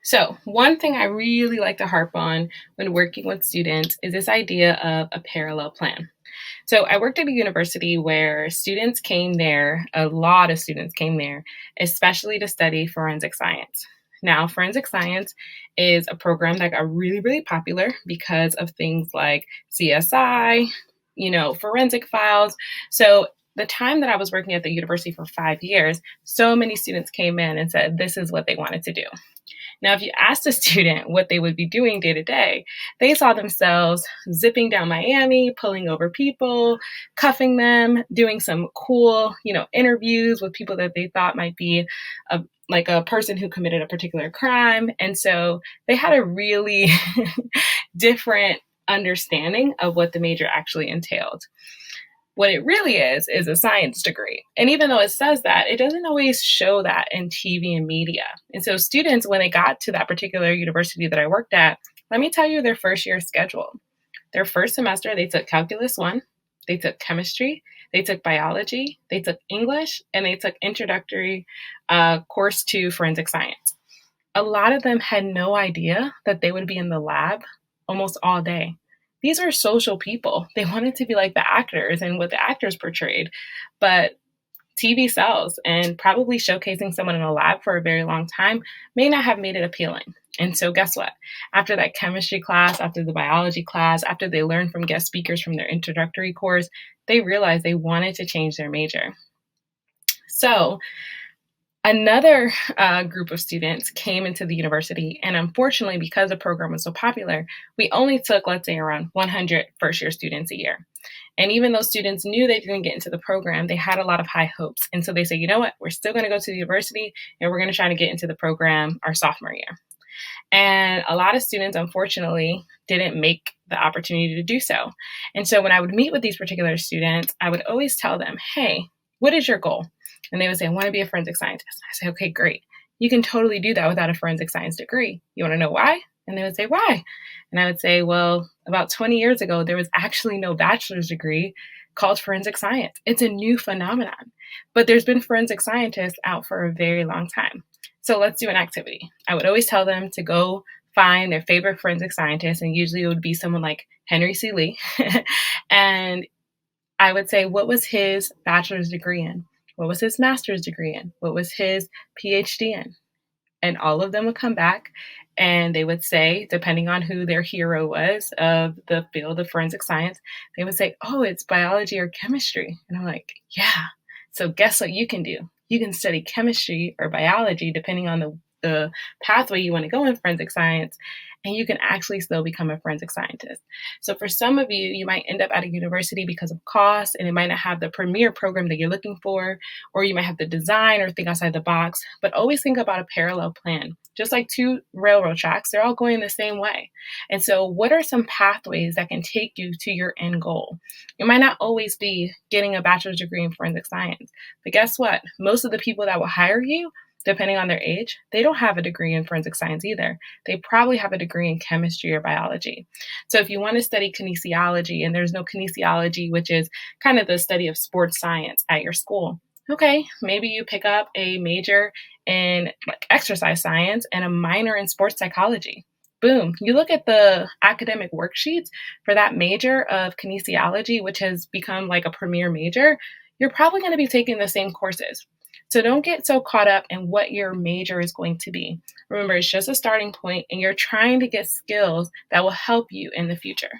So, one thing I really like to harp on when working with students is this idea of a parallel plan. So, I worked at a university where students came there, a lot of students came there, especially to study forensic science. Now, forensic science is a program that got really, really popular because of things like CSI, forensic files. So, the time that I was working at the university for 5 years, so many students came in and said this is what they wanted to do. Now, if you asked a student what they would be doing day to day, they saw themselves zipping down Miami, pulling over people, cuffing them, doing some cool, interviews with people that they thought might be like a person who committed a particular crime. And so they had a really different understanding of what the major actually entailed. What it really is a science degree. And even though it says that, it doesn't always show that in TV and media. And so students, when they got to that particular university that I worked at, let me tell you their first year schedule. Their first semester, they took Calculus 1, they took chemistry, they took biology, they took English, and they took introductory course to forensic science. A lot of them had no idea that they would be in the lab almost all day. These are social people. They wanted to be like the actors and what the actors portrayed. But TV sells, and probably showcasing someone in a lab for a very long time may not have made it appealing. And so guess what? After that chemistry class, after the biology class, after they learned from guest speakers from their introductory course, they realized they wanted to change their major. So another group of students came into the university, and unfortunately, because the program was so popular, we only took, let's say, around 100 first-year students a year. And even though students knew they didn't get into the program, they had a lot of high hopes. And so they say, you know what, we're still going to go to the university, and we're going to try to get into the program our sophomore year. And a lot of students, unfortunately, didn't make the opportunity to do so. And so when I would meet with these particular students, I would always tell them, hey, what is your goal? And they would say, I want to be a forensic scientist. I say, okay, great. You can totally do that without a forensic science degree. You want to know why? And they would say, why? And I would say, well, about 20 years ago, there was actually no bachelor's degree called forensic science. It's a new phenomenon, but there's been forensic scientists out for a very long time. So let's do an activity. I would always tell them to go find their favorite forensic scientist, and usually it would be someone like Henry C. Lee. And I would say, what was his bachelor's degree in? What was his master's degree in? What was his PhD in? And all of them would come back and they would say, depending on who their hero was of the field of forensic science, they would say, oh, it's biology or chemistry. And I'm like, yeah. So guess what you can do? You can study chemistry or biology, depending on the pathway you want to go in forensic science, and you can actually still become a forensic scientist. So for some of you, you might end up at a university because of cost, and it might not have the premier program that you're looking for, or you might have to design or think outside the box, but always think about a parallel plan. Just like two railroad tracks, they're all going the same way. And so what are some pathways that can take you to your end goal? It might not always be getting a bachelor's degree in forensic science, but guess what? Most of the people that will hire you, depending on their age, they don't have a degree in forensic science either. They probably have a degree in chemistry or biology. So if you want to study kinesiology, and there's no kinesiology, which is kind of the study of sports science at your school, okay, maybe you pick up a major in exercise science and a minor in sports psychology. Boom. You look at the academic worksheets for that major of kinesiology, which has become like a premier major, you're probably going to be taking the same courses. So don't get so caught up in what your major is going to be. Remember, it's just a starting point, and you're trying to get skills that will help you in the future.